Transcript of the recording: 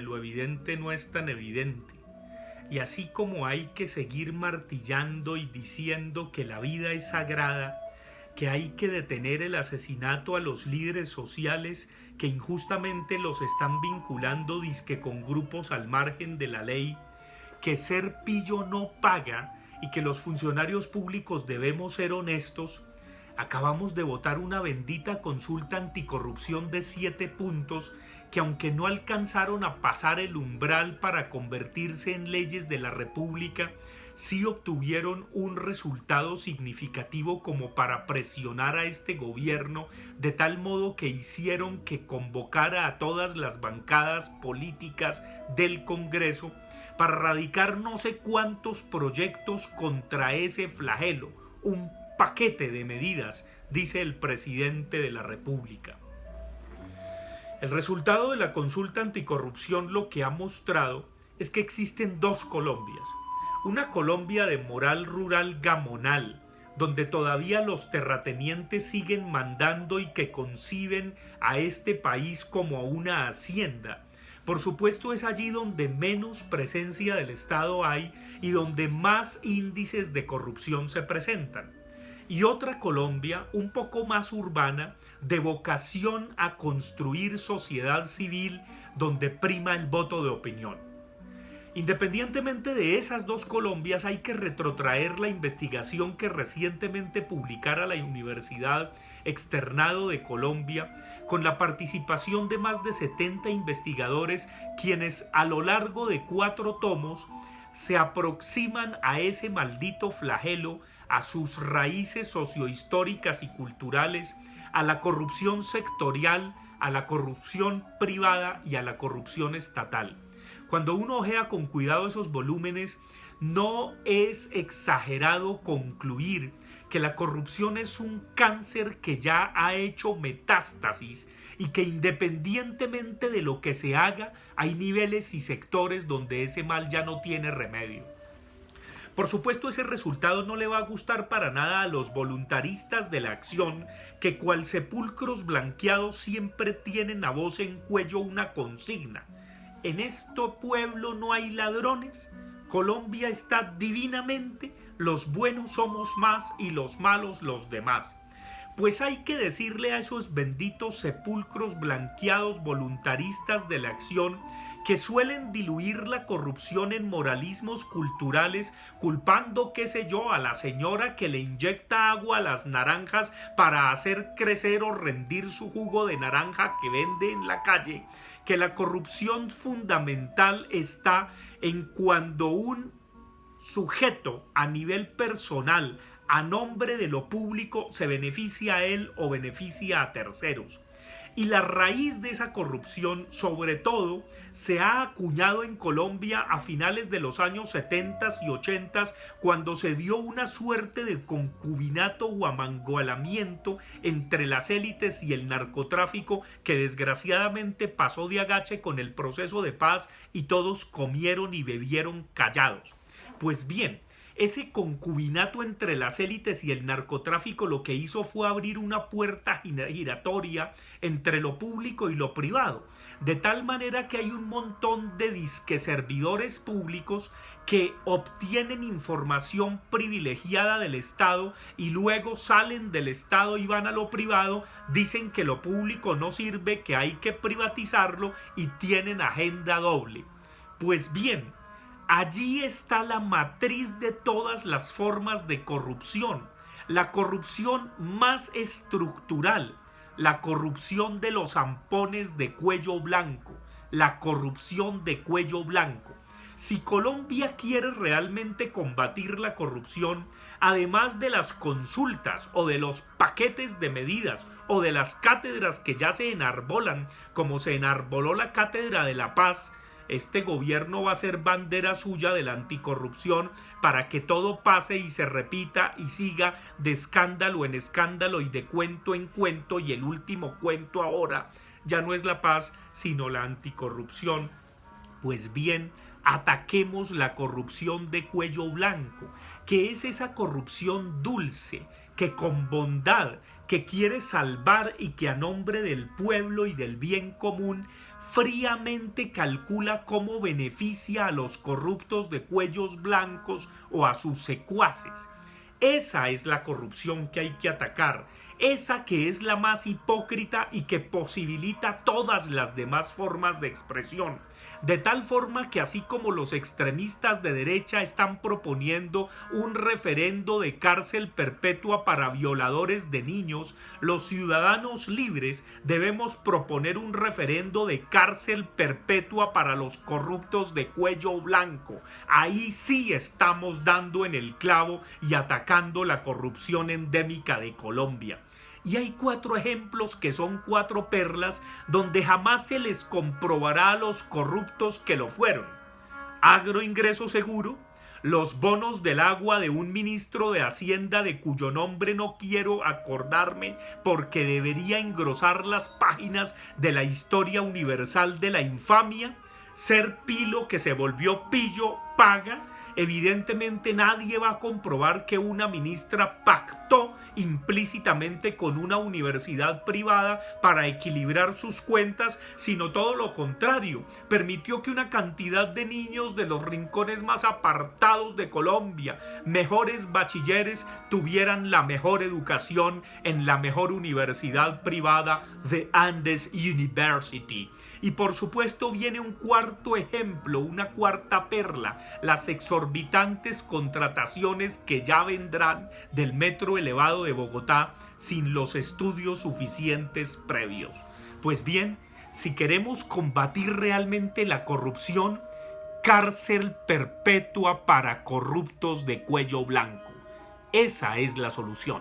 lo evidente no es tan evidente. Y así como hay que seguir martillando y diciendo que la vida es sagrada, que hay que detener el asesinato a los líderes sociales que injustamente los están vinculando dizque con grupos al margen de la ley, que ser pillo no paga y que los funcionarios públicos debemos ser honestos, acabamos de votar una bendita consulta anticorrupción de 7 puntos que, aunque no alcanzaron a pasar el umbral para convertirse en leyes de la República, sí obtuvieron un resultado significativo como para presionar a este gobierno, de tal modo que hicieron que convocara a todas las bancadas políticas del Congreso para radicar no sé cuántos proyectos contra ese flagelo, un paquete de medidas, dice el presidente de la República. El resultado de la consulta anticorrupción lo que ha mostrado es que existen dos Colombias. Una Colombia de moral rural gamonal, donde todavía los terratenientes siguen mandando y que conciben a este país como a una hacienda. Por supuesto, es allí donde menos presencia del Estado hay y donde más índices de corrupción se presentan. Y otra Colombia un poco más urbana, de vocación a construir sociedad civil donde prima el voto de opinión. Independientemente de esas dos Colombias, hay que retrotraer la investigación que recientemente publicara la Universidad Externado de Colombia, con la participación de más de 70 investigadores, quienes a lo largo de 4 tomos se aproximan a ese maldito flagelo, a sus raíces sociohistóricas y culturales, a la corrupción sectorial, a la corrupción privada y a la corrupción estatal. Cuando uno ojea con cuidado esos volúmenes, no es exagerado concluir que la corrupción es un cáncer que ya ha hecho metástasis y que independientemente de lo que se haga, hay niveles y sectores donde ese mal ya no tiene remedio. Por supuesto, ese resultado no le va a gustar para nada a los voluntaristas de la acción, que cual sepulcros blanqueados siempre tienen a voz en cuello una consigna: en este pueblo no hay ladrones, Colombia está divinamente, los buenos somos más y los malos los demás. Pues hay que decirle a esos benditos sepulcros blanqueados voluntaristas de la acción, que suelen diluir la corrupción en moralismos culturales, culpando, qué sé yo, a la señora que le inyecta agua a las naranjas para hacer crecer o rendir su jugo de naranja que vende en la calle, que la corrupción fundamental está en cuando un sujeto a nivel personal, a nombre de lo público, se beneficia a él o beneficia a terceros. Y la raíz de esa corrupción, sobre todo, se ha acuñado en Colombia a finales de los años 70 y 80, cuando se dio una suerte de concubinato o amangualamiento entre las élites y el narcotráfico, que desgraciadamente pasó de agache con el proceso de paz y todos comieron y bebieron callados. Pues bien, ese concubinato entre las élites y el narcotráfico lo que hizo fue abrir una puerta giratoria entre lo público y lo privado, de tal manera que hay un montón de disque servidores públicos que obtienen información privilegiada del Estado y luego salen del Estado y van a lo privado, dicen que lo público no sirve, que hay que privatizarlo y tienen agenda doble. Pues bien, allí está la matriz de todas las formas de corrupción, la corrupción más estructural, la corrupción de los zampones de cuello blanco, la corrupción de cuello blanco. Si Colombia quiere realmente combatir la corrupción, además de las consultas o de los paquetes de medidas o de las cátedras que ya se enarbolan, como se enarboló la Cátedra de la Paz, este gobierno va a ser bandera suya de la anticorrupción para que todo pase y se repita y siga de escándalo en escándalo y de cuento en cuento, y el último cuento ahora ya no es la paz sino la anticorrupción. Pues bien, ataquemos la corrupción de cuello blanco, que es esa corrupción dulce, que con bondad, que quiere salvar y que a nombre del pueblo y del bien común fríamente calcula cómo beneficia a los corruptos de cuellos blancos o a sus secuaces. Esa es la corrupción que hay que atacar, esa que es la más hipócrita y que posibilita todas las demás formas de expresión. De tal forma que así como los extremistas de derecha están proponiendo un referendo de cárcel perpetua para violadores de niños, los ciudadanos libres debemos proponer un referendo de cárcel perpetua para los corruptos de cuello blanco. Ahí sí estamos dando en el clavo y atacando la corrupción endémica de Colombia. Y hay 4 ejemplos que son 4 perlas donde jamás se les comprobará a los corruptos que lo fueron. Agroingreso seguro, los bonos del agua de un ministro de Hacienda de cuyo nombre no quiero acordarme porque debería engrosar las páginas de la historia universal de la infamia. Ser Pilo que se volvió pillo paga. Evidentemente nadie va a comprobar que una ministra pactó implícitamente con una universidad privada para equilibrar sus cuentas, sino todo lo contrario. Permitió que una cantidad de niños de los rincones más apartados de Colombia, mejores bachilleres, tuvieran la mejor educación en la mejor universidad privada, The Andes University. Y por supuesto viene un cuarto ejemplo, una cuarta perla, las exorbitantes contrataciones que ya vendrán del metro elevado de Bogotá sin los estudios suficientes previos. Pues bien, si queremos combatir realmente la corrupción, cárcel perpetua para corruptos de cuello blanco. Esa es la solución.